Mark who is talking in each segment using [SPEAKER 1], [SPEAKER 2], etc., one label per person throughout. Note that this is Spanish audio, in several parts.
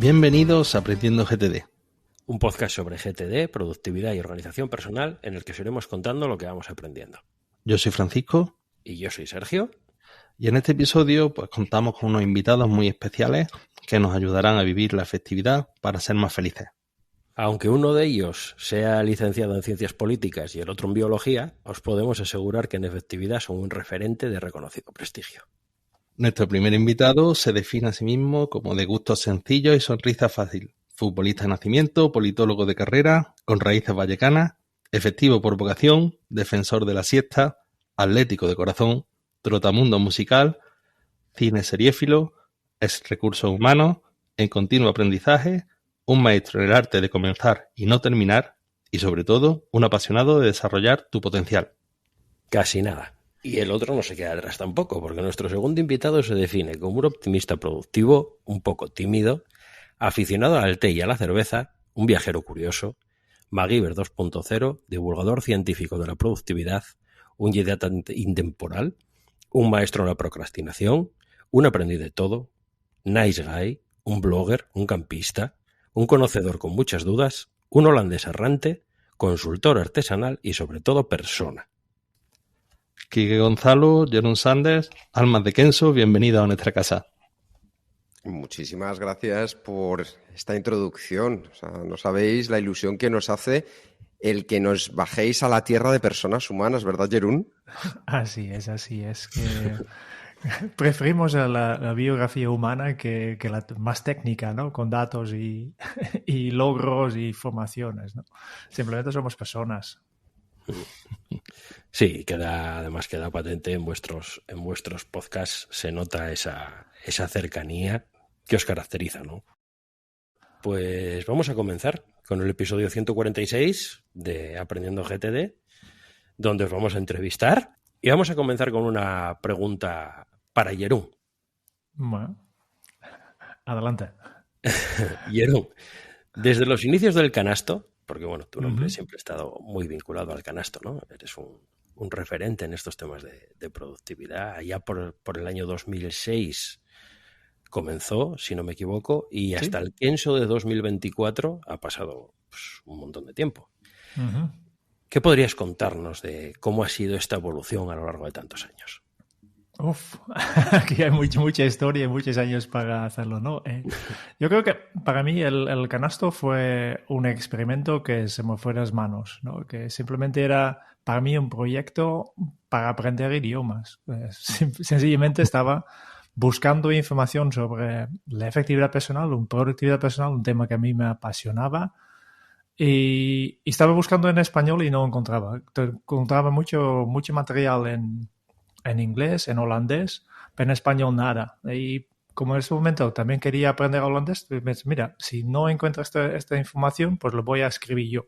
[SPEAKER 1] Bienvenidos a Aprendiendo GTD.
[SPEAKER 2] Un podcast sobre GTD, productividad y organización personal en el que os iremos contando lo que vamos aprendiendo.
[SPEAKER 1] Yo soy Francisco.
[SPEAKER 2] Y yo soy Sergio.
[SPEAKER 1] Y en este episodio pues contamos con unos invitados muy especiales que nos ayudarán a vivir la efectividad para ser más felices.
[SPEAKER 2] Aunque uno de ellos sea licenciado en Ciencias Políticas y el otro en Biología, os podemos asegurar que en efectividad son un referente de reconocido prestigio.
[SPEAKER 1] Nuestro primer invitado se define a sí mismo como de gustos sencillos y sonrisa fácil. Futbolista de nacimiento, politólogo de carrera, con raíces vallecanas, efectivo por vocación, defensor de la siesta, atlético de corazón, trotamundo musical, cine seriéfilo, ex recursos humanos, en continuo aprendizaje, un maestro en el arte de comenzar y no terminar, y sobre todo, un apasionado de desarrollar tu potencial.
[SPEAKER 2] Casi nada. Y el otro no se queda atrás tampoco, porque nuestro segundo invitado se define como un optimista productivo, un poco tímido, aficionado al té y a la cerveza, un viajero curioso, MacGyver 2.0, divulgador científico de la productividad, un idiota intemporal, un maestro en la procrastinación, un aprendiz de todo, nice guy, un blogger, un campista, un conocedor con muchas dudas, un holandés errante, consultor artesanal y sobre todo persona.
[SPEAKER 1] Quique Gonzalo, Jerón Sanders, Almas de Kenso, bienvenido a nuestra casa.
[SPEAKER 3] Muchísimas gracias por esta introducción. O sea, no sabéis la ilusión que nos hace el que nos bajéis a la tierra de personas humanas, ¿verdad, Jerún?
[SPEAKER 4] Así es. Que preferimos la biografía humana que la más técnica, ¿no? Con datos y logros y formaciones, ¿no? Simplemente somos personas.
[SPEAKER 2] Sí, además queda patente en vuestros podcasts, se nota esa cercanía que os caracteriza, ¿no? Pues vamos a comenzar con el episodio 146 de Aprendiendo GTD, donde os vamos a entrevistar y vamos a comenzar con una pregunta para Jerún.
[SPEAKER 4] Bueno, adelante.
[SPEAKER 2] Jerún, desde los inicios del canasto, porque bueno, tu nombre siempre ha estado muy vinculado al canasto, ¿no? Eres un referente en estos temas de productividad. Allá por el año 2006 comenzó, si no me equivoco, y hasta el Kenso de 2024 ha pasado pues, un montón de tiempo. ¿Qué podrías contarnos de cómo ha sido esta evolución a lo largo de tantos años?
[SPEAKER 4] Aquí hay mucha historia y muchos años para hacerlo, ¿no? Yo creo que para mí el canasto fue un experimento que se me fue de las manos, ¿no? Que simplemente era para mí un proyecto para aprender idiomas. Sencillamente estaba buscando información sobre la efectividad personal, productividad personal, un tema que a mí me apasionaba. Y estaba buscando en español y no encontraba. Encontraba mucho material en inglés, en holandés, pero en español nada. Y como en ese momento también quería aprender holandés, pues mira, si no encuentro esta información, pues lo voy a escribir yo.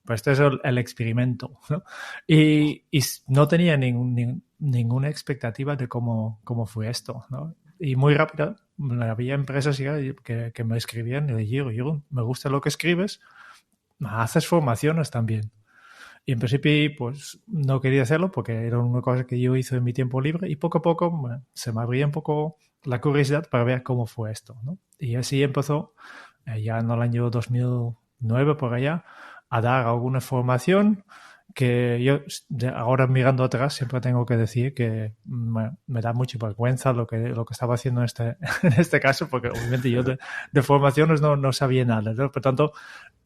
[SPEAKER 4] Pues este es el experimento, ¿no? Y no tenía ninguna expectativa de cómo fue esto, ¿no? Y muy rápido, había empresas que me escribían y le digo, me gusta lo que escribes, haces formaciones también. Y en principio, pues no quería hacerlo porque era una cosa que yo hice en mi tiempo libre y poco a poco se me abría un poco la curiosidad para ver cómo fue esto, ¿no? Y así empezó, ya en el año 2009 por allá, a dar alguna formación que yo ahora mirando atrás siempre tengo que decir que me da mucha vergüenza lo que estaba haciendo en este caso, porque obviamente yo de formaciones no sabía nada, ¿no? Por tanto,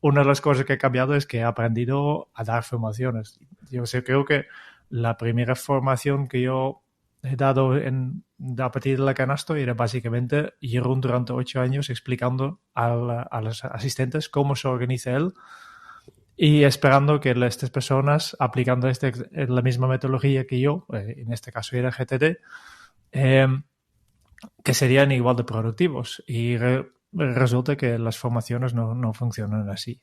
[SPEAKER 4] una de las cosas que he cambiado es que he aprendido a dar formaciones. Yo creo que la primera formación que yo he dado a partir de la canasto era básicamente ir durante 8 años explicando a los asistentes cómo se organiza él y esperando que estas personas, aplicando la misma metodología que yo, en este caso era GTD, que serían igual de productivos. Y resulta que las formaciones no funcionan así.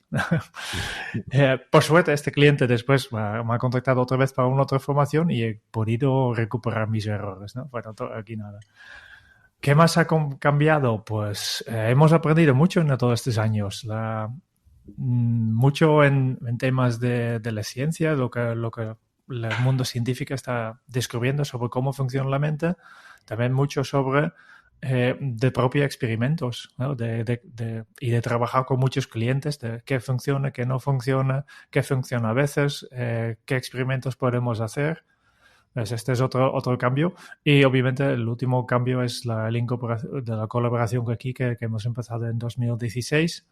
[SPEAKER 4] Por suerte, este cliente después me ha contactado otra vez para una otra formación y he podido recuperar mis errores, ¿no? Bueno, aquí nada. ¿Qué más ha cambiado? Pues hemos aprendido mucho en todos estos años. Mucho en temas de la ciencia, lo que el mundo científico está descubriendo sobre cómo funciona la mente. También mucho sobre de propios experimentos, ¿no? Y de trabajar con muchos clientes, de qué funciona, qué no funciona, qué funciona a veces, qué experimentos podemos hacer. Pues este es otro cambio. Y obviamente el último cambio es la colaboración aquí que hemos empezado en 2016,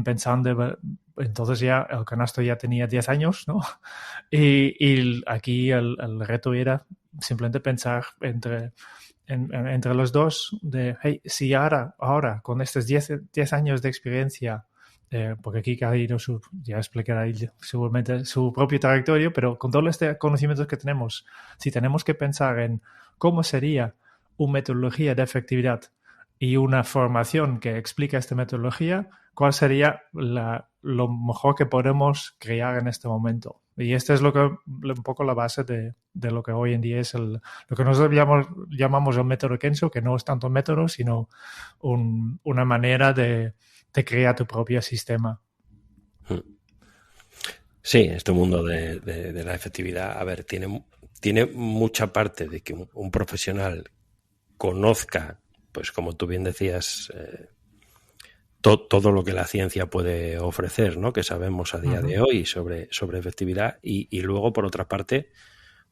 [SPEAKER 4] pensando, entonces ya el canasto ya tenía 10 años, ¿no? Y aquí el reto era simplemente pensar entre los dos de, hey, si ahora con estos 10 años de experiencia, porque aquí cada uno ya explicará seguramente su propio trayectoria, pero con todos estos conocimientos que tenemos, si tenemos que pensar en cómo sería una metodología de efectividad y una formación que explica esta metodología, ¿cuál sería lo mejor que podemos crear en este momento? Y esta es un poco la base de lo que hoy en día es lo que nosotros llamamos el método Kenso, que no es tanto un método, sino una manera de crear tu propio sistema.
[SPEAKER 2] Sí, este mundo de la efectividad, a ver, tiene mucha parte de que un profesional conozca, pues como tú bien decías, todo lo que la ciencia puede ofrecer, ¿no? Que sabemos a día de hoy sobre efectividad y luego, por otra parte,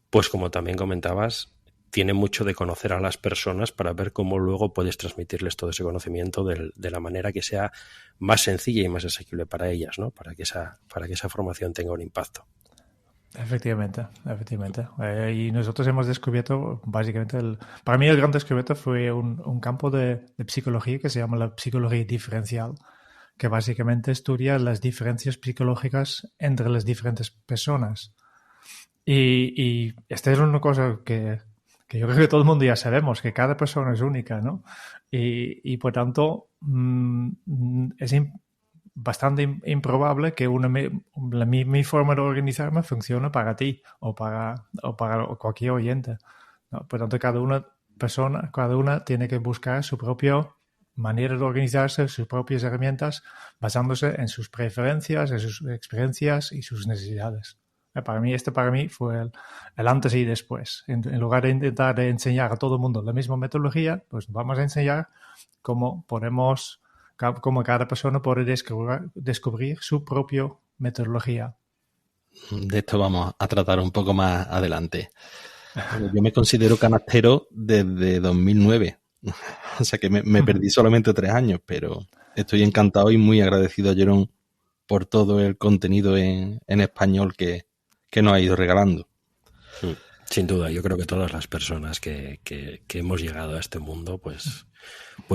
[SPEAKER 2] pues como también comentabas, tiene mucho de conocer a las personas para ver cómo luego puedes transmitirles todo ese conocimiento de la manera que sea más sencilla y más asequible para ellas, ¿no? Para que esa formación tenga un impacto.
[SPEAKER 4] Efectivamente. Y nosotros hemos descubierto, básicamente, para mí el gran descubrimiento fue un campo de psicología que se llama la psicología diferencial, que básicamente estudia las diferencias psicológicas entre las diferentes personas. Y esta es una cosa que yo creo que todo el mundo ya sabemos, que cada persona es única, ¿no? Y por tanto, es bastante improbable que mi forma de organizarme funcione para ti o para cualquier oyente, ¿no? Por tanto, cada una tiene que buscar su propia manera de organizarse, sus propias herramientas, basándose en sus preferencias, en sus experiencias y sus necesidades. Para mí fue el antes y después. En lugar de intentar enseñar a todo el mundo la misma metodología, pues vamos a enseñar cómo cada persona puede descubrir su propia metodología.
[SPEAKER 1] De esto vamos a tratar un poco más adelante. Yo me considero canastero desde 2009. O sea que me perdí solamente 3 años, pero estoy encantado y muy agradecido a Jerón por todo el contenido en español que nos ha ido regalando.
[SPEAKER 2] Sin duda, yo creo que todas las personas que hemos llegado a este mundo, pues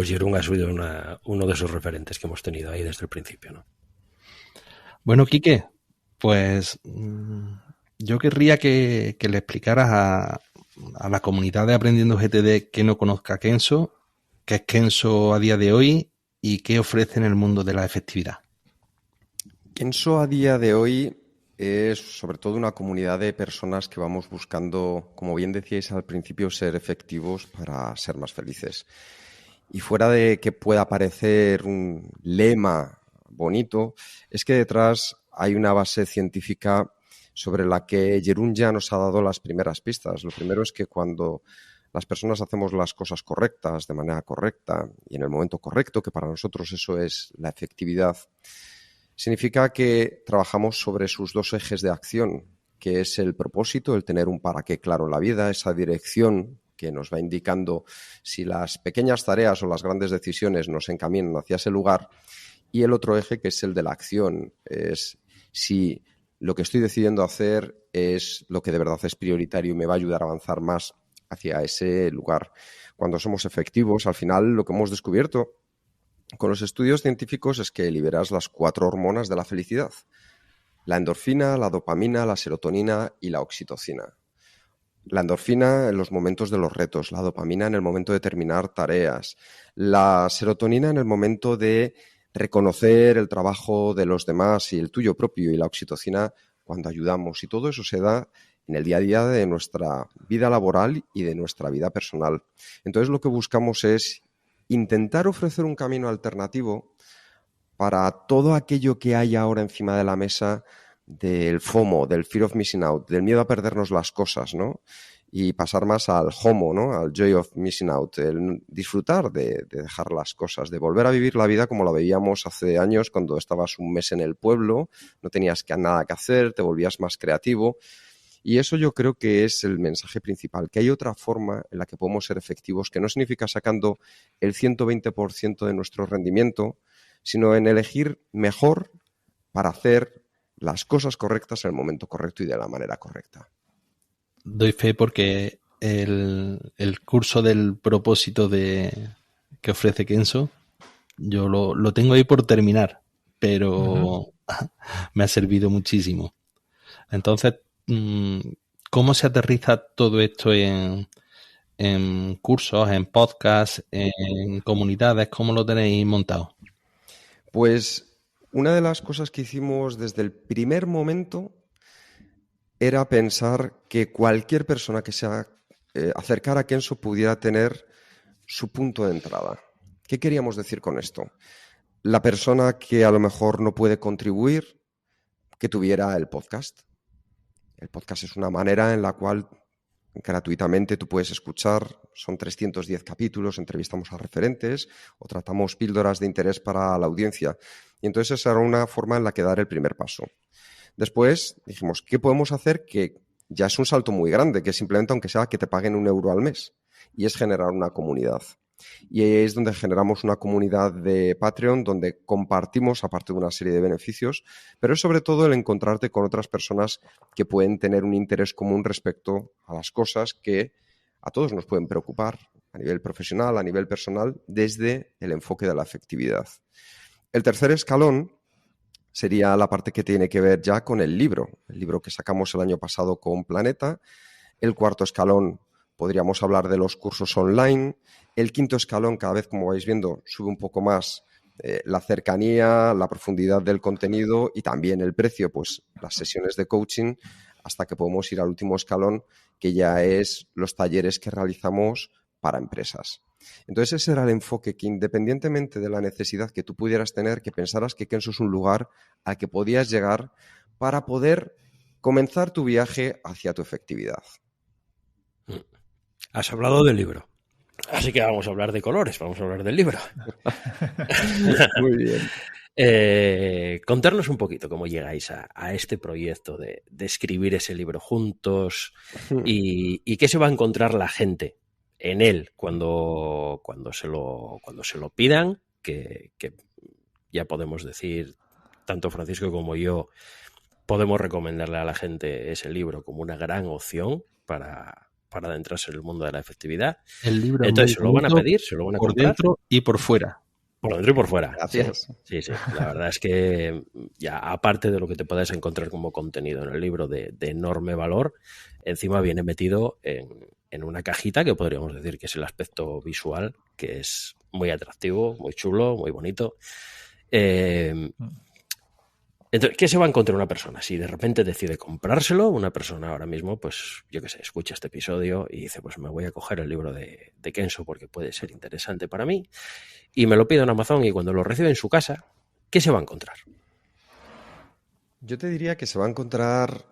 [SPEAKER 2] Jerón ha sido uno de esos referentes que hemos tenido ahí desde el principio, ¿no?
[SPEAKER 1] Bueno, Quique, pues yo querría que le explicaras a la comunidad de Aprendiendo GTD que no conozca Kenso, qué es Kenso a día de hoy y qué ofrece en el mundo de la efectividad.
[SPEAKER 3] Kenso a día de hoy es sobre todo una comunidad de personas que vamos buscando, como bien decíais al principio, ser efectivos para ser más felices. Y fuera de que pueda parecer un lema bonito, es que detrás hay una base científica sobre la que Jerún ya nos ha dado las primeras pistas. Lo primero es que cuando las personas hacemos las cosas correctas, de manera correcta y en el momento correcto, que para nosotros eso es la efectividad, significa que trabajamos sobre sus dos ejes de acción, que es el propósito, el tener un para qué claro en la vida, esa dirección que nos va indicando si las pequeñas tareas o las grandes decisiones nos encaminan hacia ese lugar, y el otro eje que es el de la acción, es si lo que estoy decidiendo hacer es lo que de verdad es prioritario y me va a ayudar a avanzar más hacia ese lugar. Cuando somos efectivos, al final lo que hemos descubierto con los estudios científicos es que liberas las 4 hormonas de la felicidad: la endorfina, la dopamina, la serotonina y la oxitocina. La endorfina en los momentos de los retos, la dopamina en el momento de terminar tareas, la serotonina en el momento de reconocer el trabajo de los demás y el tuyo propio, y la oxitocina cuando ayudamos. Y todo eso se da en el día a día de nuestra vida laboral y de nuestra vida personal. Entonces lo que buscamos es intentar ofrecer un camino alternativo para todo aquello que hay ahora encima de la mesa del FOMO, del Fear of Missing Out, del miedo a perdernos las cosas, ¿no? y pasar más al HOMO, ¿no? Al joy of missing out, el disfrutar de dejar las cosas, de volver a vivir la vida como la veíamos hace años cuando estabas un mes en el pueblo, no tenías nada que hacer, te volvías más creativo. Y eso yo creo que es el mensaje principal, que hay otra forma en la que podemos ser efectivos, que no significa sacando el 120% de nuestro rendimiento, sino en elegir mejor para hacer las cosas correctas en el momento correcto y de la manera correcta.
[SPEAKER 1] Doy fe porque el curso del propósito que ofrece Kenso, yo lo tengo ahí por terminar, pero me ha servido muchísimo. Entonces, ¿cómo se aterriza todo esto en cursos, en podcasts, en comunidades? ¿Cómo lo tenéis montado?
[SPEAKER 3] Pues una de las cosas que hicimos desde el primer momento era pensar que cualquier persona que se acercara a Kenso pudiera tener su punto de entrada. ¿Qué queríamos decir con esto? La persona que a lo mejor no puede contribuir, que tuviera el podcast. El podcast es una manera en la cual gratuitamente tú puedes escuchar, son 310 capítulos, entrevistamos a referentes o tratamos píldoras de interés para la audiencia. Y entonces esa era una forma en la que dar el primer paso. Después dijimos, ¿qué podemos hacer? Que ya es un salto muy grande, que simplemente aunque sea que te paguen €1 al mes, y es generar una comunidad. Y es donde generamos una comunidad de Patreon donde compartimos, aparte de una serie de beneficios, pero es sobre todo el encontrarte con otras personas que pueden tener un interés común respecto a las cosas que a todos nos pueden preocupar a nivel profesional, a nivel personal, desde el enfoque de la efectividad. El tercer escalón sería la parte que tiene que ver ya con el libro que sacamos el año pasado con Planeta. El cuarto escalón podríamos hablar de los cursos online. El quinto escalón, cada vez, como vais viendo, sube un poco más la cercanía, la profundidad del contenido y también el precio, pues las sesiones de coaching, hasta que podemos ir al último escalón, que ya es los talleres que realizamos para empresas. Entonces ese era el enfoque, que independientemente de la necesidad que tú pudieras tener, que pensaras que Kenso es un lugar al que podías llegar para poder comenzar tu viaje hacia tu efectividad.
[SPEAKER 2] Has hablado del libro, así que vamos a hablar de colores, vamos a hablar del libro.
[SPEAKER 3] Muy bien.
[SPEAKER 2] Contarnos un poquito cómo llegáis a este proyecto de escribir ese libro juntos y qué se va a encontrar la gente en él cuando se lo pidan, que ya podemos decir, tanto Francisco como yo, podemos recomendarle a la gente ese libro como una gran opción para adentrarse en el mundo de la efectividad.
[SPEAKER 1] El libro
[SPEAKER 2] entonces se lo van a pedir, se lo van a
[SPEAKER 1] por
[SPEAKER 2] comprar.
[SPEAKER 1] Dentro y por fuera.
[SPEAKER 2] Por dentro y por fuera.
[SPEAKER 3] Gracias.
[SPEAKER 2] Sí. La verdad es que ya aparte de lo que te puedes encontrar como contenido en el libro de enorme valor, encima viene metido en una cajita que podríamos decir que es el aspecto visual, que es muy atractivo, muy chulo, muy bonito. Entonces, ¿qué se va a encontrar una persona? Si de repente decide comprárselo, una persona ahora mismo, pues yo qué sé, escucha este episodio y dice, pues me voy a coger el libro de Kenso porque puede ser interesante para mí, y me lo pido en Amazon, y cuando lo recibe en su casa, ¿qué se va a encontrar?
[SPEAKER 3] Yo te diría que se va a encontrar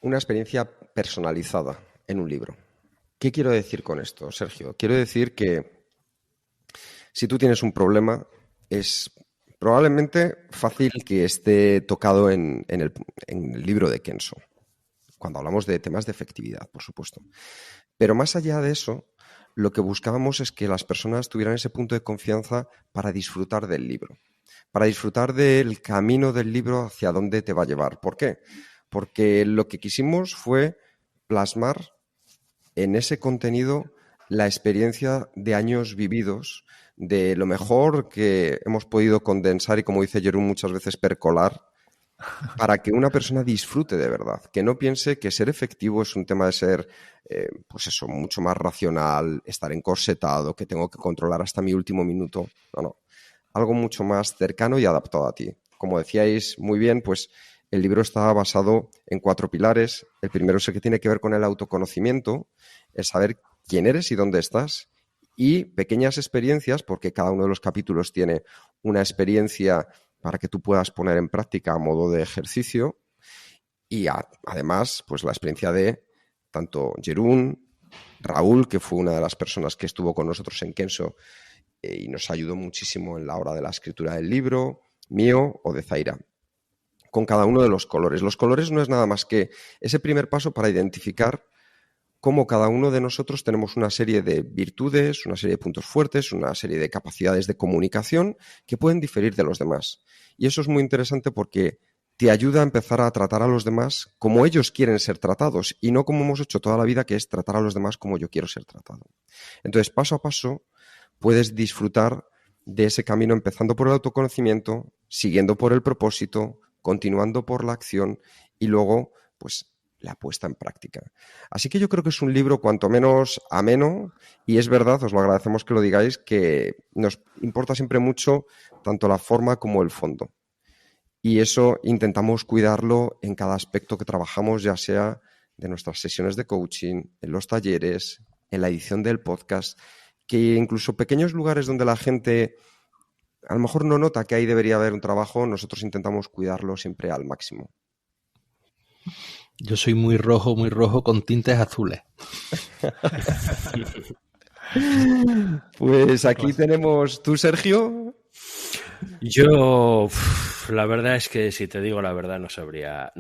[SPEAKER 3] una experiencia personalizada en un libro. ¿Qué quiero decir con esto, Sergio? Quiero decir que si tú tienes un problema, es probablemente fácil que esté tocado en el libro de Kenso, cuando hablamos de temas de efectividad, por supuesto. Pero más allá de eso, lo que buscábamos es que las personas tuvieran ese punto de confianza para disfrutar del libro, para disfrutar del camino del libro hacia dónde te va a llevar. ¿Por qué? Porque lo que quisimos fue plasmar en ese contenido la experiencia de años vividos, de lo mejor que hemos podido condensar y, como dice Jerón, muchas veces percolar, para que una persona disfrute de verdad, que no piense que ser efectivo es un tema de ser, pues eso, mucho más racional, estar encorsetado, que tengo que controlar hasta mi último minuto. No. Algo mucho más cercano y adaptado a ti. Como decíais muy bien, pues el libro está basado en 4 pilares. El primero es el que tiene que ver con el autoconocimiento, el saber quién eres y dónde estás, y pequeñas experiencias, porque cada uno de los capítulos tiene una experiencia para que tú puedas poner en práctica a modo de ejercicio, y además, pues la experiencia de tanto Jerún, Raúl, que fue una de las personas que estuvo con nosotros en Kenso y nos ayudó muchísimo en la hora de la escritura del libro, mío o de Zaira, con cada uno de los colores. Los colores no es nada más que ese primer paso para identificar cómo cada uno de nosotros tenemos una serie de virtudes, una serie de puntos fuertes, una serie de capacidades de comunicación que pueden diferir de los demás. Y eso es muy interesante porque te ayuda a empezar a tratar a los demás como ellos quieren ser tratados y no como hemos hecho toda la vida, que es tratar a los demás como yo quiero ser tratado. Entonces, paso a paso, puedes disfrutar de ese camino empezando por el autoconocimiento, siguiendo por el propósito, continuando por la acción y luego, pues, la puesta en práctica. Así que yo creo que es un libro cuanto menos ameno y es verdad, os lo agradecemos que lo digáis, que nos importa siempre mucho tanto la forma como el fondo. Y eso intentamos cuidarlo en cada aspecto que trabajamos, ya sea de nuestras sesiones de coaching, en los talleres, en la edición del podcast, que incluso pequeños lugares donde la gente a lo mejor no nota que ahí debería haber un trabajo, nosotros intentamos cuidarlo siempre al máximo.
[SPEAKER 1] Yo soy muy rojo con tintes azules.
[SPEAKER 3] Pues aquí tenemos tú, Sergio.
[SPEAKER 2] Yo, la verdad es que si te digo la verdad no sabría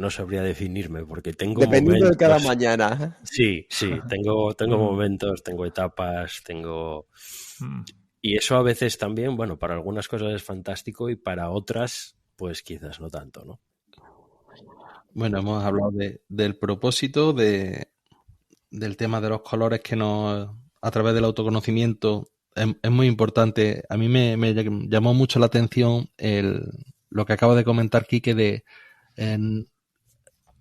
[SPEAKER 2] definirme porque tengo
[SPEAKER 3] dependiendo
[SPEAKER 2] momentos,
[SPEAKER 3] de cada mañana.
[SPEAKER 2] Sí, tengo momentos, tengo etapas, y eso a veces también, bueno, para algunas cosas es fantástico y para otras, pues quizás no tanto, ¿no?
[SPEAKER 1] Bueno, hemos hablado del propósito, del tema de los colores que a través del autoconocimiento es muy importante. A mí me llamó mucho la atención lo que acaba de comentar Quique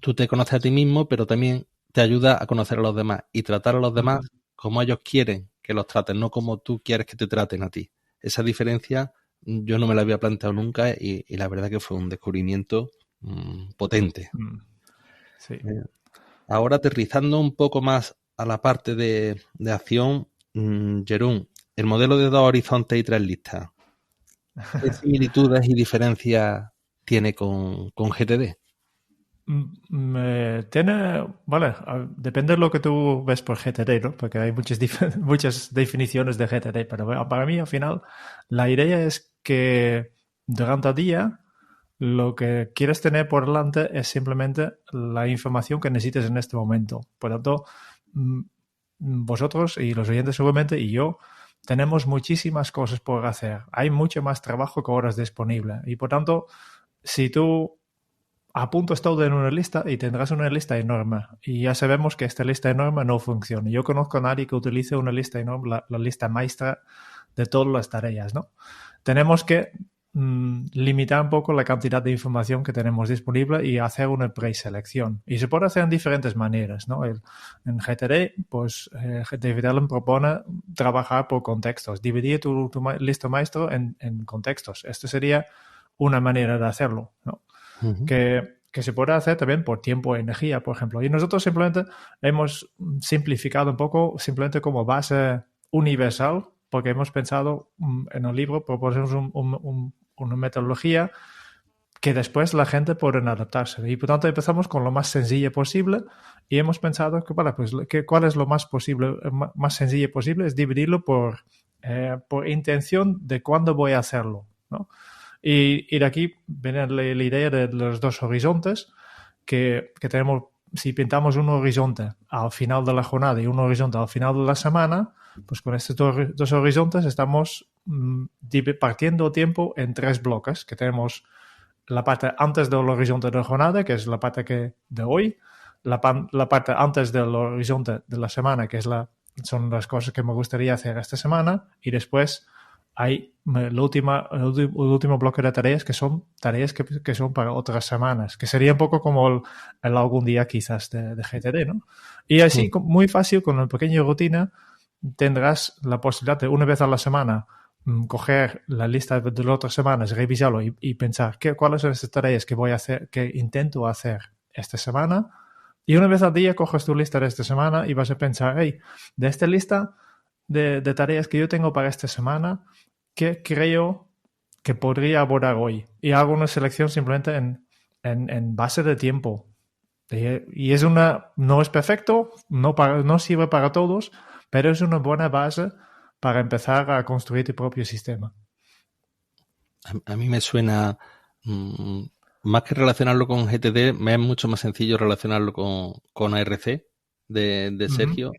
[SPEAKER 1] tú te conoces a ti mismo, pero también te ayuda a conocer a los demás y tratar a los demás como ellos quieren que los traten, no como tú quieres que te traten a ti. Esa diferencia yo no me la había planteado nunca y la verdad que fue un descubrimiento potente.
[SPEAKER 4] Sí.
[SPEAKER 1] Ahora aterrizando un poco más a la parte de acción, Jerún, el modelo de 2 horizontes y 3 listas, ¿qué similitudes y diferencias tiene con GTD?
[SPEAKER 4] Vale, depende de lo que tú ves por GTD, ¿no? Porque hay muchas definiciones de GTD, pero para mí al final la idea es que durante el día lo que quieres tener por delante es simplemente la información que necesites en este momento. Por lo tanto, vosotros y los oyentes seguramente y yo tenemos muchísimas cosas por hacer. Hay mucho más trabajo que horas disponibles. Y por tanto, si tú apuntas todo en una lista y tendrás una lista enorme. Y ya sabemos que esta lista enorme no funciona. Yo conozco a nadie que utilice una lista enorme, la lista maestra de todas las tareas, ¿no? Tenemos que limitar un poco la cantidad de información que tenemos disponible y hacer una preselección. Y se puede hacer en diferentes maneras, ¿no? En GTD, pues David Allen propone trabajar por contextos, dividir tu lista maestra en contextos. Esto sería una manera de hacerlo, ¿no? Que se puede hacer también por tiempo e energía, por ejemplo. Y nosotros simplemente hemos simplificado un poco, simplemente como base universal, porque hemos pensado en el libro, proponemos una metodología que después la gente puede adaptarse. Y por tanto empezamos con lo más sencillo posible y hemos pensado que, vale, pues, ¿cuál es lo más sencillo posible? Es dividirlo por intención de cuándo voy a hacerlo, ¿no? Y de aquí viene la idea de los 2 horizontes que tenemos. Si pintamos un horizonte al final de la jornada y un horizonte al final de la semana, pues con estos 2 horizontes estamos partiendo tiempo en 3 bloques, que tenemos la parte antes del horizonte de la jornada, que es la parte de hoy, la parte antes del horizonte de la semana, que son las cosas que me gustaría hacer esta semana, y después hay el último bloque de tareas que son tareas que son para otras semanas, que sería un poco como el algún día quizás de GTD, ¿no? Y así, muy fácil, con una pequeña rutina, tendrás la posibilidad de una vez a la semana coger la lista de las otras semanas, revisarlo y pensar cuáles son esas tareas que voy a hacer, que intento hacer esta semana. Y una vez al día coges tu lista de esta semana y vas a pensar, hey, de esta lista de tareas que yo tengo para esta semana, ¿qué creo que podría abordar hoy? Y hago una selección simplemente en base de tiempo. Y no es perfecto, no sirve para todos, pero es una buena base para empezar a construir tu propio sistema.
[SPEAKER 1] A mí me suena, más que relacionarlo con GTD, me es mucho más sencillo relacionarlo con ARC de Sergio,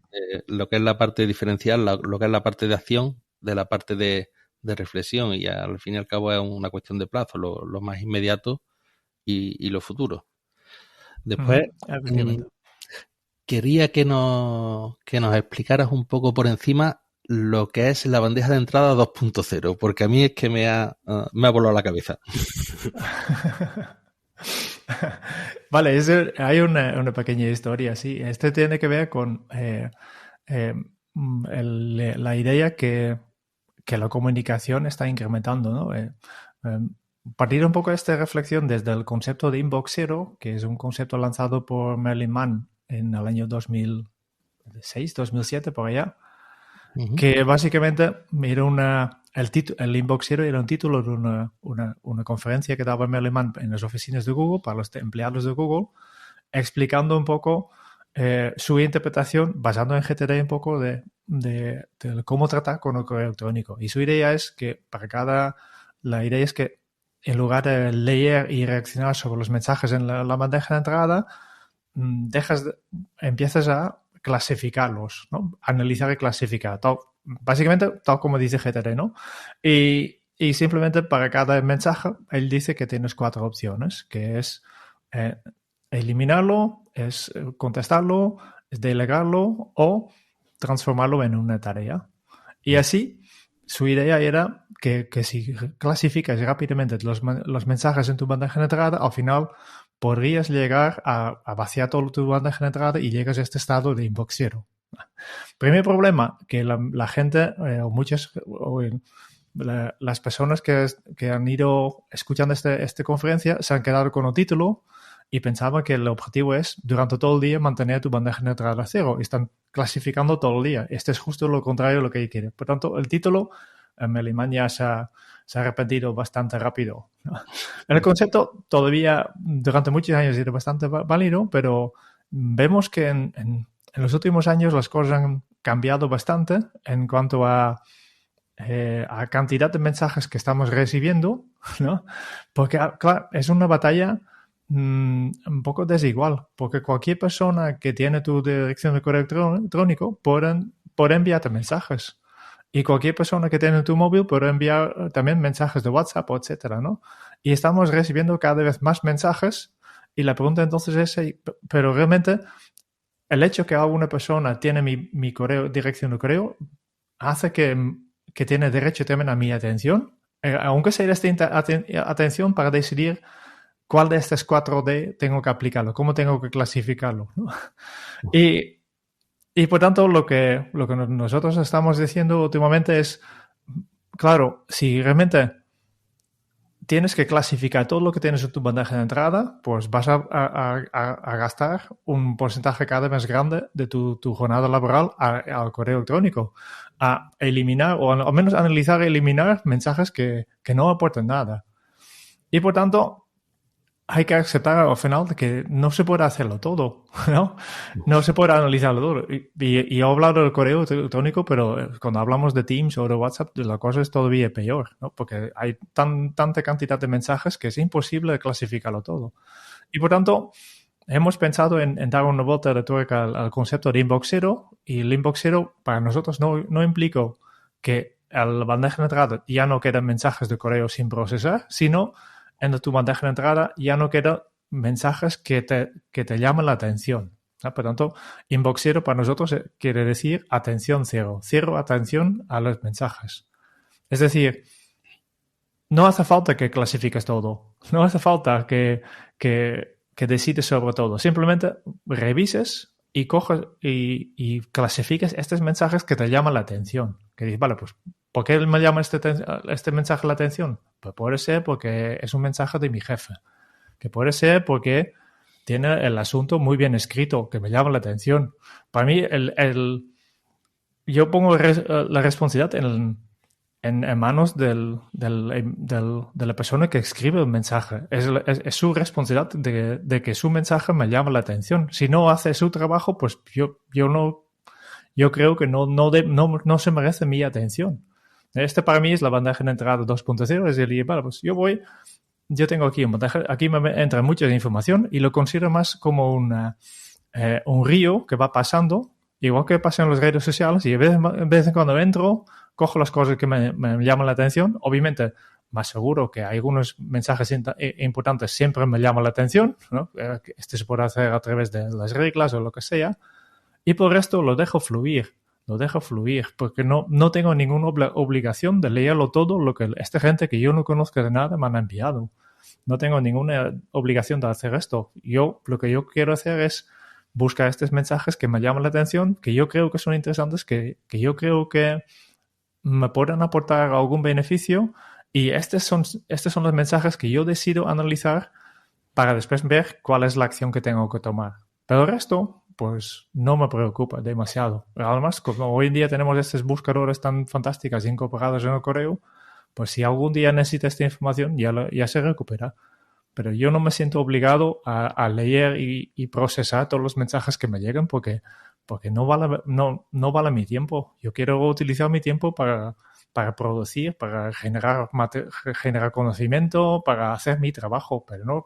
[SPEAKER 1] lo que es la parte diferencial, lo que es la parte de acción, de la parte de reflexión, y al fin y al cabo es una cuestión de plazo, lo más inmediato y lo futuro. Después, quería que nos explicaras un poco por encima lo que es la bandeja de entrada 2.0, porque a mí es que me ha volado la cabeza.
[SPEAKER 4] Vale, hay una pequeña historia, sí. Este tiene que ver con la idea que la comunicación está incrementando, ¿no? Partir un poco de esta reflexión desde el concepto de Inbox Zero, que es un concepto lanzado por Merlin Mann en el año 2006, 2007, por allá, que básicamente era el Inbox Zero era un título de una conferencia que daba Merlin Mann en las oficinas de Google para los empleados de Google, explicando un poco su interpretación, basando en GTD un poco de cómo tratar con el correo electrónico. Y su idea es que la idea es que en lugar de leer y reaccionar sobre los mensajes en la bandeja de entrada, empiezas a clasificarlos, ¿no? Analizar y clasificar. Básicamente, tal como dice GTD, ¿no? Y simplemente para cada mensaje, él dice que tienes 4 opciones, que es eliminarlo, es contestarlo, es delegarlo o transformarlo en una tarea. Y así, su idea era que si clasificas rápidamente los mensajes en tu bandeja de entrada, al final podrías llegar a vaciar todo tu bandeja de entrada y llegas a este estado de Inbox Zero. Primer problema, que la gente, las personas que han ido escuchando esta conferencia se han quedado con el título y pensaban que el objetivo es, durante todo el día, mantener tu bandeja de entrada a cero. Están clasificando todo el día. Este es justo lo contrario de lo que quiere. Por tanto, el título, Merlin Mann ya se ha arrepentido bastante rápido. El concepto todavía, durante muchos años, era bastante válido, pero vemos que en los últimos años las cosas han cambiado bastante en cuanto a cantidad de mensajes que estamos recibiendo, ¿no? Porque, claro, es una batalla un poco desigual, porque cualquier persona que tiene tu dirección de correo electrónico puede enviarte mensajes. Y cualquier persona que tiene tu móvil puede enviar también mensajes de WhatsApp, etcétera, ¿no? Y estamos recibiendo cada vez más mensajes y la pregunta entonces es, pero realmente el hecho que alguna persona tiene mi correo, dirección de correo, hace que tiene derecho también a mi atención, aunque sea esta atención para decidir cuál de estas 4D tengo que aplicarlo, cómo tengo que clasificarlo, ¿no? Y por tanto, lo que nosotros estamos diciendo últimamente es, claro, si realmente tienes que clasificar todo lo que tienes en tu bandeja de entrada, pues vas a gastar un porcentaje cada vez más grande de tu jornada laboral al correo electrónico, a eliminar, o al menos analizar y eliminar mensajes que no aportan nada. Y por tanto, hay que aceptar al final que no se puede hacerlo todo, ¿no? No se puede analizarlo todo. Y he hablado del correo electrónico, pero cuando hablamos de Teams o de WhatsApp, la cosa es todavía peor, ¿no? Porque hay tanta cantidad de mensajes que es imposible clasificarlo todo. Y por tanto, hemos pensado en dar una vuelta de tuerca al concepto de Inbox Zero, y el Inbox Zero para nosotros no implica que a la bandeja de entrada ya no quedan mensajes de correo sin procesar, sino en tu bandeja de entrada ya no quedan mensajes que te llaman la atención, ¿no? Por tanto, Inbox Zero para nosotros quiere decir atención cero. Cero atención a los mensajes. Es decir, no hace falta que clasifiques todo. No hace falta que decides sobre todo. Simplemente revises y coges y clasifiques estos mensajes que te llaman la atención. Que dices, vale, pues, ¿por qué me llama este mensaje la atención? Pues puede ser porque es un mensaje de mi jefe. Que puede ser porque tiene el asunto muy bien escrito, que me llama la atención. Para mí, yo pongo la responsabilidad en manos de la persona que escribe el mensaje. Es su responsabilidad de que su mensaje me llame la atención. Si no hace su trabajo, pues yo creo que no se merece mi atención. Este para mí es la bandeja de entrada 2.0. Es decir, vale, pues yo tengo aquí un bandeja, aquí me entra mucha información y lo considero más como un río que va pasando, igual que pasa en las redes sociales, y de vez en cuando entro, cojo las cosas que me llaman la atención. Obviamente, más seguro que algunos mensajes importantes siempre me llaman la atención, ¿no? Este se puede hacer a través de las reglas o lo que sea. Y por el resto lo dejo fluir, porque no tengo ninguna obligación de leerlo todo lo que esta gente que yo no conozco de nada me han enviado. No tengo ninguna obligación de hacer esto. Lo que yo quiero hacer es buscar estos mensajes que me llaman la atención, que yo creo que son interesantes, que yo creo que me pueden aportar algún beneficio, y estos son los mensajes que yo decido analizar para después ver cuál es la acción que tengo que tomar. Pero el resto, pues no me preocupa demasiado. Además, como hoy en día tenemos estos buscadores tan fantásticos incorporados en el correo, pues si algún día necesita esta información, ya se recupera. Pero yo no me siento obligado a leer y procesar todos los mensajes que me llegan porque no vale mi tiempo. Yo quiero utilizar mi tiempo para producir, para generar conocimiento, para hacer mi trabajo, pero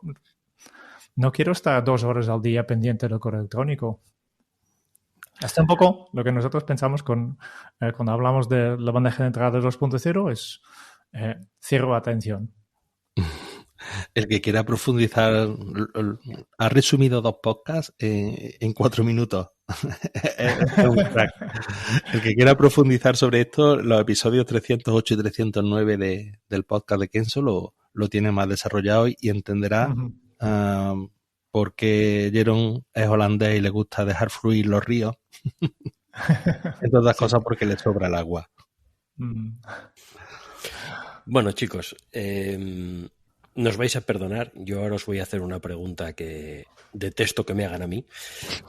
[SPEAKER 4] no quiero estar 2 horas al día pendiente del correo electrónico. Hasta un poco lo que nosotros pensamos cuando hablamos de la bandeja de entrada 2.0 es cero atención.
[SPEAKER 1] El que quiera profundizar ha resumido 2 podcasts en 4 minutos. El que quiera profundizar sobre esto, los episodios 308 y 309 del podcast de Kenzo lo tiene más desarrollado y entenderá por qué Jeroen es holandés y le gusta dejar fluir los ríos. Entre otras cosas porque le sobra el agua.
[SPEAKER 2] Bueno, chicos, nos vais a perdonar. Yo ahora os voy a hacer una pregunta que detesto que me hagan a mí.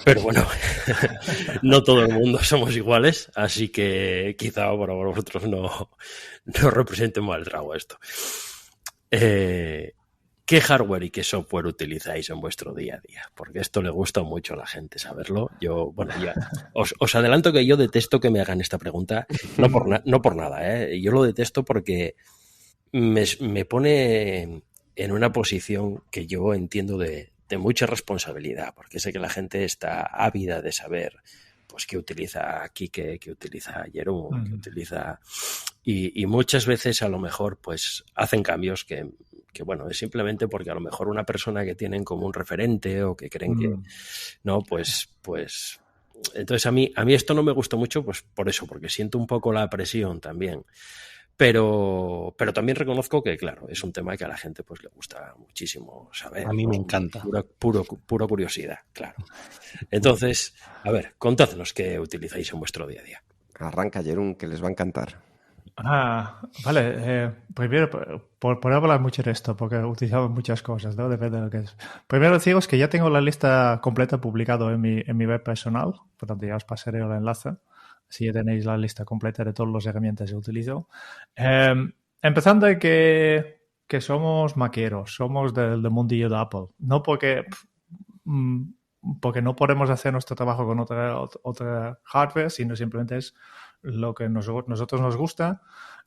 [SPEAKER 2] Pero bueno, no todo el mundo somos iguales, así que quizá para vosotros no represente mal trago esto. ¿Qué hardware y qué software utilizáis en vuestro día a día? Porque esto le gusta mucho a la gente saberlo. Ya os adelanto que yo detesto que me hagan esta pregunta, no por nada, ¿eh? Yo lo detesto porque me pone en una posición que yo entiendo de mucha responsabilidad, porque sé que la gente está ávida de saber pues qué utiliza Quique, qué utiliza Jeroen, qué utiliza... Y muchas veces a lo mejor pues hacen cambios que bueno, es simplemente porque a lo mejor una persona que tienen como un referente o que creen que no, pues entonces a mí esto no me gusta mucho, pues por eso, porque siento un poco la presión también. Pero también reconozco que, claro, es un tema que a la gente pues le gusta muchísimo saber.
[SPEAKER 1] A mí me encanta.
[SPEAKER 2] Pura curiosidad, claro. Entonces, a ver, contadnos qué utilizáis en vuestro día a día.
[SPEAKER 3] Arranca, Jeroen, que les va a encantar.
[SPEAKER 4] Vale. Primero, por hablar mucho de esto, porque he utilizado muchas cosas, ¿no? Depende de lo que es. Primero deciros que ya tengo la lista completa publicado en mi web personal, por tanto ya os pasaré el enlace. Si ya tenéis la lista completa de todas las herramientas que utilizo. Empezando de que somos maqueros, somos del mundillo de Apple. No porque no podemos hacer nuestro trabajo con otra hardware, sino simplemente es lo que nosotros nos gusta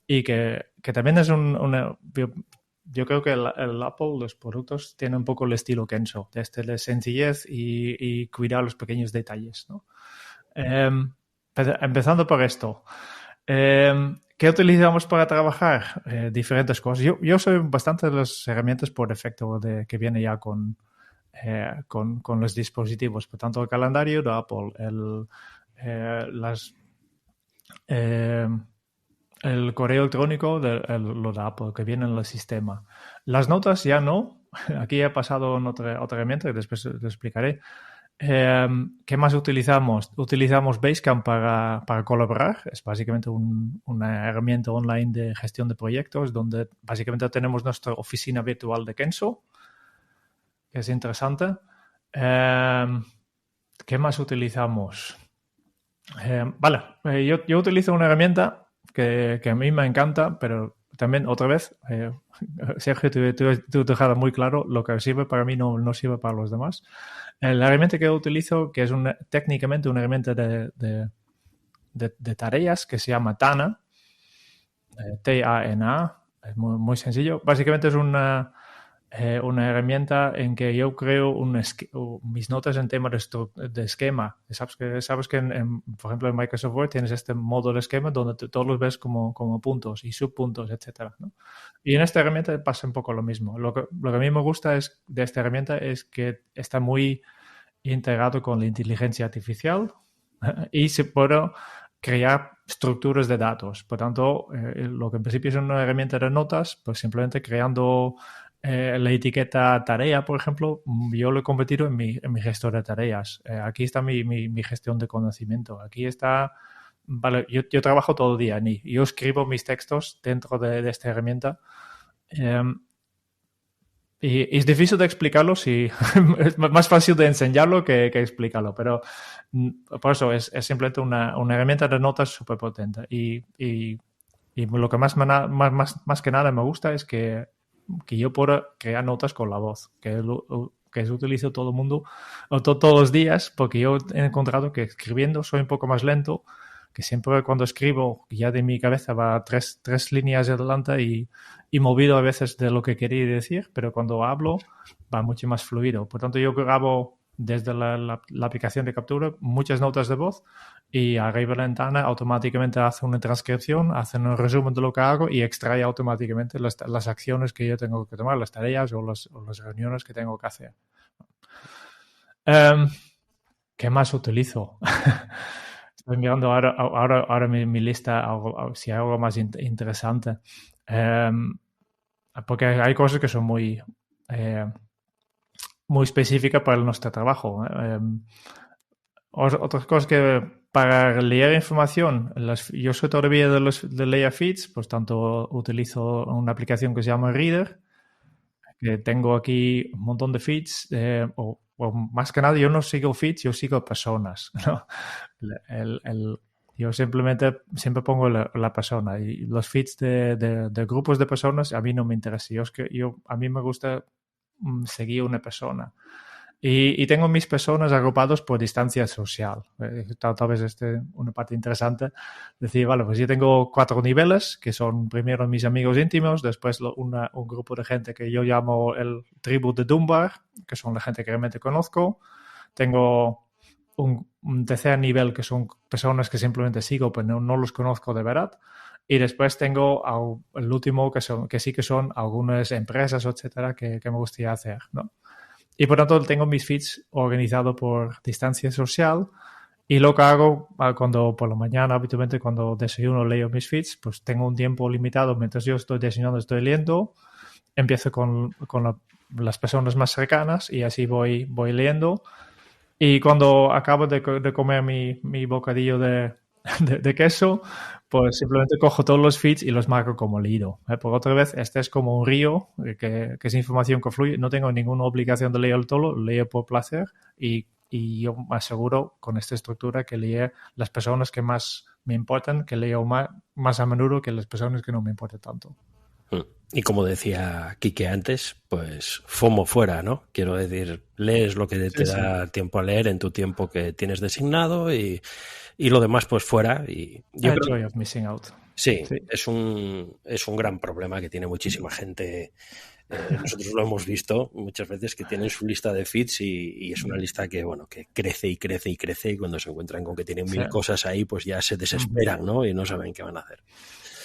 [SPEAKER 4] y que también es yo creo que el Apple, los productos, tienen un poco el estilo Kenzo, de sencillez y cuidar los pequeños detalles, ¿no? Empezando por esto. ¿Qué utilizamos para trabajar? Diferentes cosas. Yo soy bastante de las herramientas por defecto que viene ya con los dispositivos. Por tanto, el calendario de Apple, el correo electrónico lo de Apple que viene en el sistema. Las notas ya no. Aquí he pasado en otra herramienta que después te explicaré. ¿Qué más utilizamos? Utilizamos Basecamp para colaborar. Es básicamente una herramienta online de gestión de proyectos donde básicamente tenemos nuestra oficina virtual de Kenzo, que es interesante. ¿Qué más utilizamos? Yo utilizo una herramienta que a mí me encanta, pero también otra vez, Sergio, tú dejado muy claro, lo que sirve para mí no sirve para los demás. La herramienta que utilizo, que es técnicamente una herramienta de tareas que se llama Tana, T-A-N-A, es muy sencillo. Básicamente es una herramienta en que yo creo mis notas en tema de esquema. Sabes que por ejemplo, en Microsoft Word tienes este modo de esquema donde todos los ves como puntos y subpuntos, etcétera, ¿no? Y en esta herramienta pasa un poco lo mismo. Lo que a mí me gusta de esta herramienta es que está muy integrado con la inteligencia artificial y se puede crear estructuras de datos. Por tanto, lo que en principio es una herramienta de notas, pues simplemente creando la etiqueta tarea, por ejemplo, yo lo he convertido en mi gestor de tareas. Aquí está mi gestión de conocimiento. Aquí está, vale, yo trabajo todo el día, yo escribo mis textos dentro de esta herramienta. Y es difícil de explicarlo, es más fácil de enseñarlo que explicarlo, pero por eso es simplemente una herramienta de notas súper potente. Y lo que más que nada me gusta es que yo puedo crear notas con la voz, que es utilizo todo el mundo, todos los días, porque yo he encontrado que escribiendo soy un poco más lento, que siempre cuando escribo ya de mi cabeza va tres líneas adelante y movido a veces de lo que quería decir, pero cuando hablo va mucho más fluido. Por tanto, yo grabo desde la aplicación de captura muchas notas de voz y arriba de la ventana automáticamente hace una transcripción, hace un resumen de lo que hago y extrae automáticamente las acciones que yo tengo que tomar, las tareas o las reuniones que tengo que hacer. ¿Qué más utilizo? Estoy mirando ahora mi lista, si hay algo más interesante. Porque hay cosas que son muy específicas para nuestro trabajo. Otras cosas que para leer información, yo soy todavía de leer feeds, pues tanto utilizo una aplicación que se llama Reader, que tengo aquí un montón de feeds, o más que nada yo no sigo feeds, yo sigo personas, ¿no? Yo siempre pongo la persona y los feeds de grupos de personas a mí no me interesa. A mí me gusta seguir una persona. Y tengo mis personas agrupados por distancia social. Tal vez una parte interesante. Decir, vale, pues yo tengo 4 niveles, que son primero mis amigos íntimos, después un grupo de gente que yo llamo el tribu de Dunbar, que son la gente que realmente conozco. Tengo un tercer nivel que son personas que simplemente sigo, pero no los conozco de verdad. Y después tengo el último que sí que son algunas empresas, etcétera, que me gustaría hacer, ¿no? Y por tanto tengo mis feeds organizados por distancia social y lo que hago cuando por la mañana, habitualmente cuando desayuno leo mis feeds, pues tengo un tiempo limitado mientras yo estoy desayunando, estoy leyendo, empiezo con las personas más cercanas y así voy leyendo y cuando acabo de comer mi bocadillo de queso, pues simplemente cojo todos los feeds y los marco como leído. Por otra vez, este es como un río que es información que fluye. No tengo ninguna obligación de leer todo, lo leo por placer y yo me aseguro con esta estructura que leo las personas que más me importan, que leo más a menudo que las personas que no me importan tanto.
[SPEAKER 2] Y como decía Quique antes, pues FOMO fuera, ¿no? Quiero decir, lees lo que te da tiempo a leer en tu tiempo que tienes designado y lo demás pues fuera. Y yo creo,
[SPEAKER 4] joy of missing out.
[SPEAKER 2] Sí, es un gran problema que tiene muchísima gente. Nosotros lo hemos visto muchas veces que tienen su lista de feeds y es una lista que, bueno, que crece y crece y crece y cuando se encuentran con que tienen 1000 cosas ahí, pues ya se desesperan, ¿no? Y no saben qué van a hacer.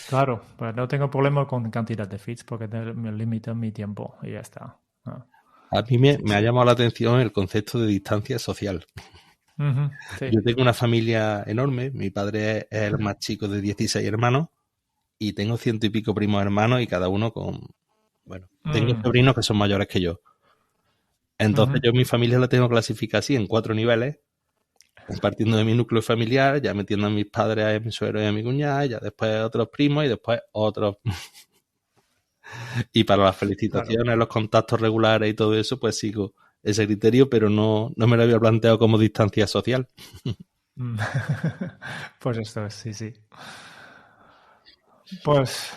[SPEAKER 4] Claro, pues no tengo problema con cantidad de feeds porque me limitan mi tiempo y ya está.
[SPEAKER 1] A mí me ha llamado la atención el concepto de distancia social.
[SPEAKER 4] Sí.
[SPEAKER 1] Yo tengo una familia enorme, mi padre es el más chico de 16 hermanos y tengo 100 y pico primos hermanos y cada uno tengo sobrinos que son mayores que yo. Entonces yo mi familia la tengo clasificada así en 4 niveles, partiendo de mi núcleo familiar, ya metiendo a mis padres, a mi suegro y a mi cuñada, ya después otros primos y después otros. Y para las felicitaciones, los contactos regulares y todo eso, pues sigo ese criterio, pero no me lo había planteado como distancia social.
[SPEAKER 4] Pues esto es, sí. Pues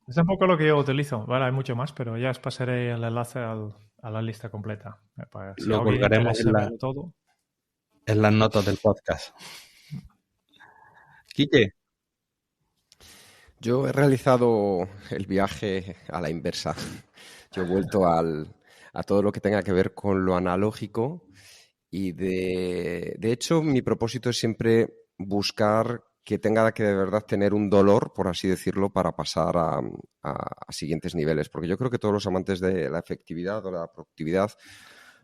[SPEAKER 4] es un poco lo que yo utilizo. Vale, hay mucho más, pero ya os pasaré el enlace a la lista completa. Para si a
[SPEAKER 1] Lo
[SPEAKER 4] alguien
[SPEAKER 1] colgaremos
[SPEAKER 4] interesa verlo todo.
[SPEAKER 1] en las notas del podcast. Quique,
[SPEAKER 3] Yo he realizado el viaje a la inversa. Yo he vuelto a todo lo que tenga que ver con lo analógico y de hecho mi propósito es siempre buscar que tenga que de verdad tener un dolor, por así decirlo, para pasar a siguientes niveles. Porque yo creo que todos los amantes de la efectividad o la productividad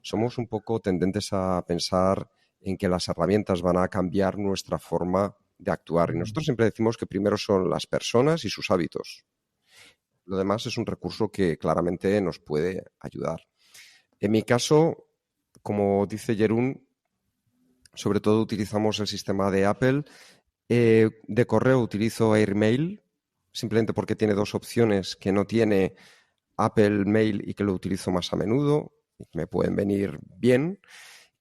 [SPEAKER 3] somos un poco tendentes a pensar en que las herramientas van a cambiar nuestra forma de actuar. Y nosotros siempre decimos que primero son las personas y sus hábitos. Lo demás es un recurso que claramente nos puede ayudar. En mi caso, como dice Jeroen, sobre todo utilizamos el sistema de Apple. De correo utilizo AirMail, simplemente porque tiene dos opciones que no tiene Apple Mail y que lo utilizo más a menudo. Me pueden venir bien.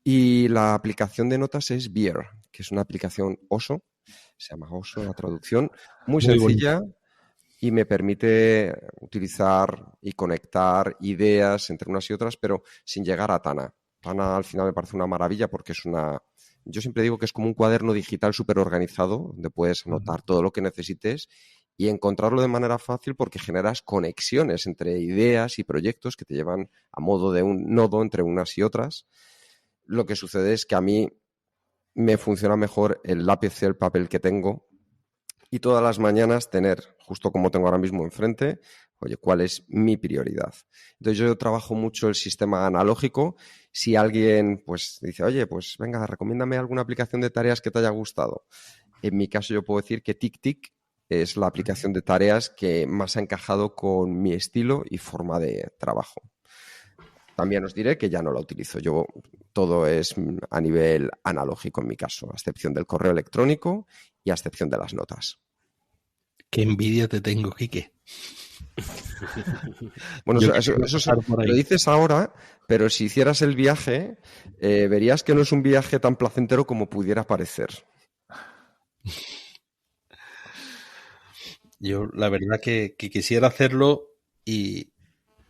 [SPEAKER 3] Y la aplicación de notas es Beer, que es una aplicación Oso. Se llama Oso la traducción. Muy sencilla y me permite utilizar y conectar ideas entre unas y otras, pero sin llegar a Tana. Tana al final me parece una maravilla porque es una... Yo siempre digo que es como un cuaderno digital súper organizado, donde puedes anotar todo lo que necesites y encontrarlo de manera fácil porque generas conexiones entre ideas y proyectos que te llevan a modo de un nodo entre unas y otras. Lo que sucede es que a mí me funciona mejor el lápiz y el papel que tengo y todas las mañanas tener, justo como tengo ahora mismo enfrente, oye, ¿cuál es mi prioridad? Entonces yo trabajo mucho el sistema analógico. Si alguien pues dice, oye, pues venga, recomiéndame alguna aplicación de tareas que te haya gustado. En mi caso yo puedo decir que TickTick es la aplicación de tareas que más ha encajado con mi estilo y forma de trabajo. También os diré que ya no la utilizo. Yo todo es a nivel analógico en mi caso, a excepción del correo electrónico y a excepción de las notas.
[SPEAKER 1] qué envidia te tengo, Quique.
[SPEAKER 3] Bueno,
[SPEAKER 1] Yo
[SPEAKER 3] eso
[SPEAKER 1] pasar por ahí.
[SPEAKER 3] lo dices ahora, pero si hicieras el viaje, verías que no es un viaje tan placentero como pudiera parecer.
[SPEAKER 1] Yo la verdad que quisiera hacerlo y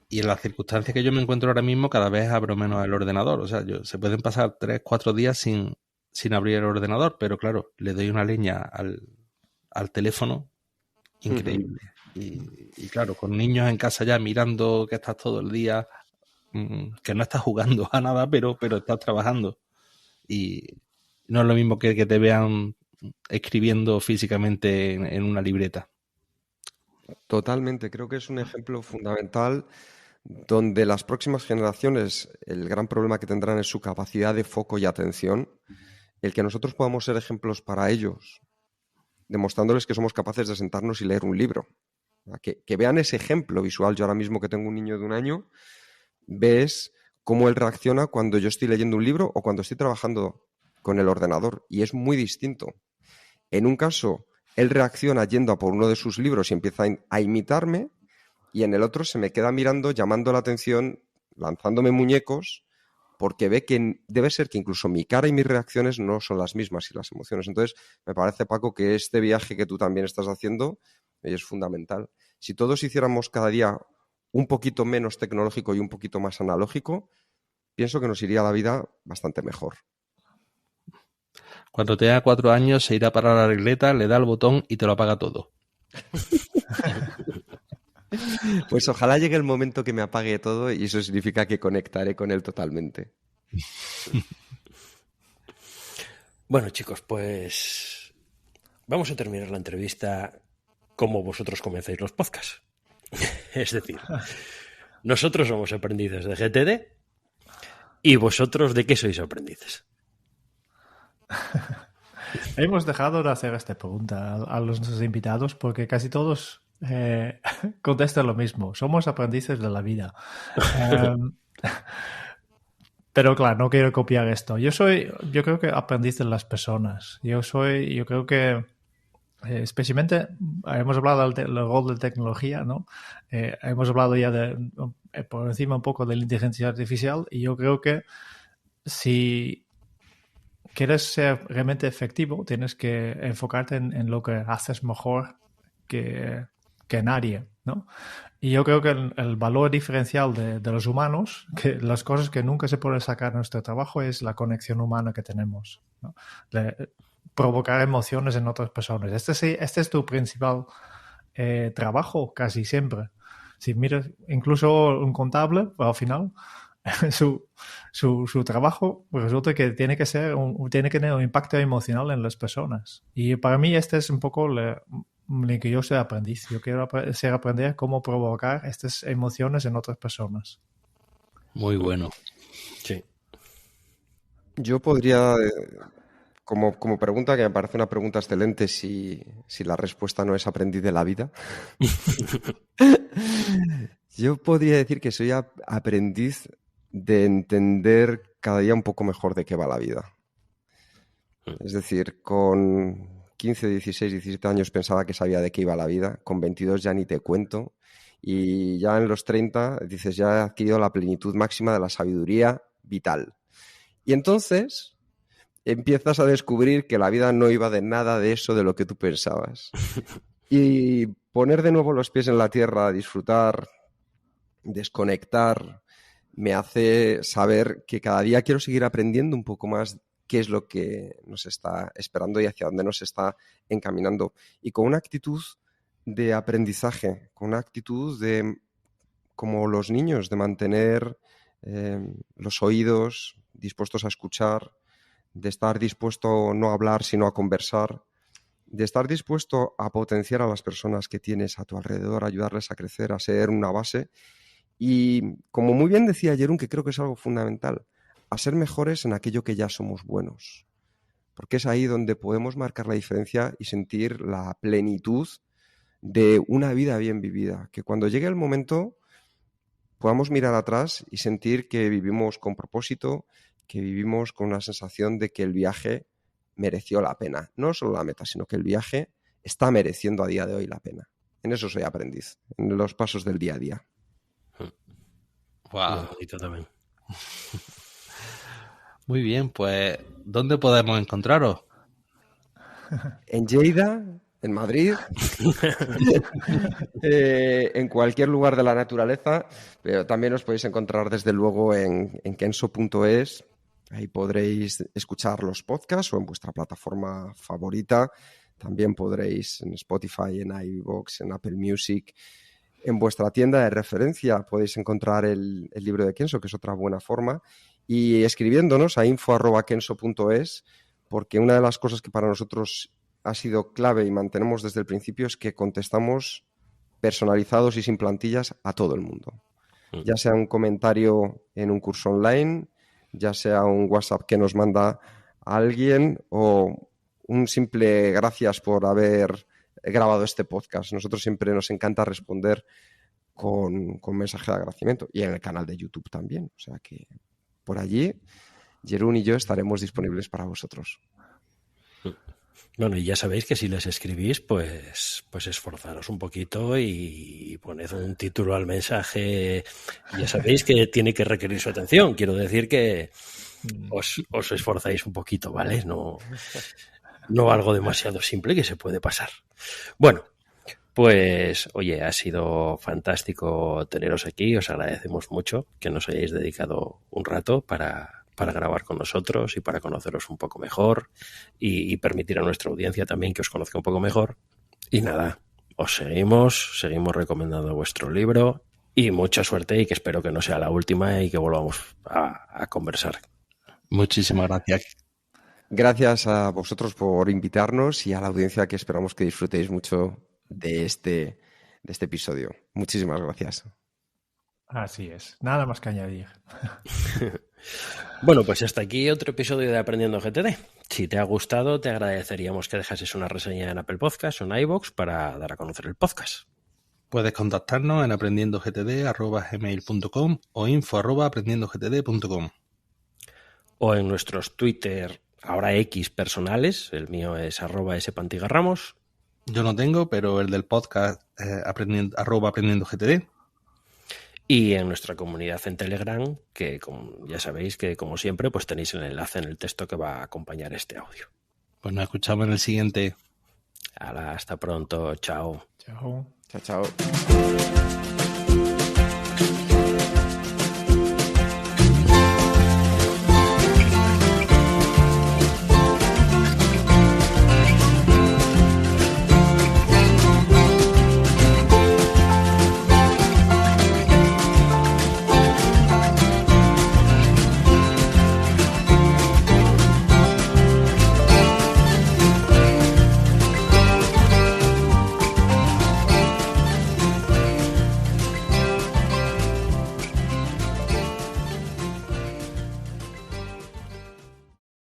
[SPEAKER 1] en las circunstancias que yo me encuentro ahora mismo cada vez abro menos el ordenador. O sea, se pueden pasar 3-4 días sin abrir el ordenador, pero claro, le doy una leña al teléfono increíble. Y claro, con niños en casa ya mirando que estás todo el día, que no estás jugando a nada, pero estás trabajando. Y no es lo mismo que te vean escribiendo físicamente en una libreta.
[SPEAKER 3] Totalmente, creo que es un ejemplo fundamental donde las próximas generaciones el gran problema que tendrán es su capacidad de foco y atención. El que nosotros podamos ser ejemplos para ellos, demostrándoles que somos capaces de sentarnos y leer un libro. Que vean ese ejemplo visual. Yo ahora mismo que tengo un niño de 1 año, ves cómo él reacciona cuando yo estoy leyendo un libro o cuando estoy trabajando con el ordenador. Y es muy distinto. En un caso, él reacciona yendo a por uno de sus libros y empieza a imitarme, y en el otro se me queda mirando, llamando la atención, lanzándome muñecos, porque ve que debe ser que incluso mi cara y mis reacciones no son las mismas y las emociones. Entonces, me parece, Paco, que este viaje que tú también estás haciendo es fundamental. Si todos hiciéramos cada día un poquito menos tecnológico y un poquito más analógico, pienso que nos iría la vida bastante mejor.
[SPEAKER 1] Cuando tenga 4 años se irá para la regleta, le da el botón y te lo apaga todo.
[SPEAKER 3] Pues ojalá llegue el momento que me apague todo y eso significa que conectaré con él totalmente.
[SPEAKER 2] Bueno, chicos, pues vamos a terminar la entrevista como vosotros comenzáis los podcasts. Es decir, nosotros somos aprendices de GTD y vosotros ¿de qué sois aprendices?
[SPEAKER 4] Hemos dejado de hacer esta pregunta a nuestros invitados porque casi todos contestan lo mismo. Somos aprendices de la vida. Pero claro, no quiero copiar esto. Yo creo que aprendiz de las personas. Yo creo que especialmente hemos hablado del rol de tecnología, ¿no? Hemos hablado ya por encima un poco de la inteligencia artificial y yo creo que si quieres ser realmente efectivo, tienes que enfocarte en lo que haces mejor que nadie, ¿no? Y yo creo que el valor diferencial de los humanos, que las cosas que nunca se puede sacar de nuestro trabajo, es la conexión humana que tenemos, ¿no? Provocar emociones en otras personas. Este es tu principal trabajo casi siempre. Si miras, incluso un contable, al final, su trabajo resulta que tiene que tener un impacto emocional en las personas. Y para mí este es un poco lo que yo soy aprendiz. Yo quiero aprender cómo provocar estas emociones en otras personas.
[SPEAKER 1] Muy bueno.
[SPEAKER 2] Sí.
[SPEAKER 3] Yo podría, como pregunta, que me parece una pregunta excelente, si la respuesta no es aprendiz de la vida. Yo podría decir que soy aprendiz de entender cada día un poco mejor de qué va la vida. Es decir, con 15, 16, 17 años pensaba que sabía de qué iba la vida, con 22 ya ni te cuento, y ya en los 30 dices, ya he adquirido la plenitud máxima de la sabiduría vital. Y entonces empiezas a descubrir que la vida no iba de nada de eso de lo que tú pensabas. Y poner de nuevo los pies en la tierra, disfrutar, desconectar, me hace saber que cada día quiero seguir aprendiendo un poco más qué es lo que nos está esperando y hacia dónde nos está encaminando. Y con una actitud de aprendizaje, con una actitud de, como los niños, de mantener los oídos dispuestos a escuchar, de estar dispuesto no a hablar sino a conversar, de estar dispuesto a potenciar a las personas que tienes a tu alrededor, ayudarles a crecer, a ser una base. Y como muy bien decía Jeroen, que creo que es algo fundamental, a ser mejores en aquello que ya somos buenos. Porque es ahí donde podemos marcar la diferencia y sentir la plenitud de una vida bien vivida. Que cuando llegue el momento podamos mirar atrás y sentir que vivimos con propósito, que vivimos con una sensación de que el viaje mereció la pena. No solo la meta, sino que el viaje está mereciendo a día de hoy la pena. En eso soy aprendiz, en los pasos del día a día.
[SPEAKER 1] Wow.
[SPEAKER 2] Bonito también.
[SPEAKER 1] Muy bien, pues ¿dónde podemos encontraros?
[SPEAKER 3] En Lleida, en Madrid, en cualquier lugar de la naturaleza, pero también os podéis encontrar desde luego en kenso.es. Ahí podréis escuchar los podcasts o en vuestra plataforma favorita. También podréis en Spotify, en iVoox, en Apple Music. En vuestra tienda de referencia podéis encontrar el libro de Kenso, que es otra buena forma. Y escribiéndonos a info@kenso.es, porque una de las cosas que para nosotros ha sido clave y mantenemos desde el principio es que contestamos personalizados y sin plantillas a todo el mundo. Ya sea un comentario en un curso online, ya sea un WhatsApp que nos manda a alguien o un simple gracias por haber grabado este podcast. Nosotros siempre nos encanta responder con mensaje de agradecimiento y en el canal de YouTube también. O sea que por allí Jeroen y yo estaremos disponibles para vosotros.
[SPEAKER 2] Bueno, y ya sabéis que si les escribís, pues esforzaros un poquito y poned un título al mensaje. Ya sabéis que tiene que requerir su atención. Quiero decir que os esforzáis un poquito, ¿vale? No algo demasiado simple que se puede pasar. Bueno, pues oye, ha sido fantástico teneros aquí. Os agradecemos mucho que nos hayáis dedicado un rato para grabar con nosotros y para conoceros un poco mejor y permitir a nuestra audiencia también que os conozca un poco mejor. Y nada, os seguimos recomendando vuestro libro y mucha suerte y que espero que no sea la última y que volvamos a conversar.
[SPEAKER 1] Muchísimas gracias.
[SPEAKER 3] Gracias a vosotros por invitarnos y a la audiencia que esperamos que disfrutéis mucho de este episodio. Muchísimas gracias.
[SPEAKER 4] Así es, nada más que añadir.
[SPEAKER 2] Bueno, pues hasta aquí otro episodio de Aprendiendo GTD. Si te ha gustado, te agradeceríamos que dejases una reseña en Apple Podcasts o en iVoox para dar a conocer el podcast.
[SPEAKER 1] Puedes contactarnos en aprendiendogtd@gmail.com o info@aprendiendogtd.com.
[SPEAKER 2] O en nuestros Twitter, ahora X personales, el mío es @spantigarramos.
[SPEAKER 1] Yo no tengo, pero el del podcast @aprendiendogtd.
[SPEAKER 2] Y en nuestra comunidad en Telegram, que ya sabéis que como siempre pues tenéis el enlace en el texto que va a acompañar este audio.
[SPEAKER 1] Pues nos escuchamos en el siguiente.
[SPEAKER 2] Hasta pronto, chao.
[SPEAKER 4] Chao.
[SPEAKER 3] Chao, chao.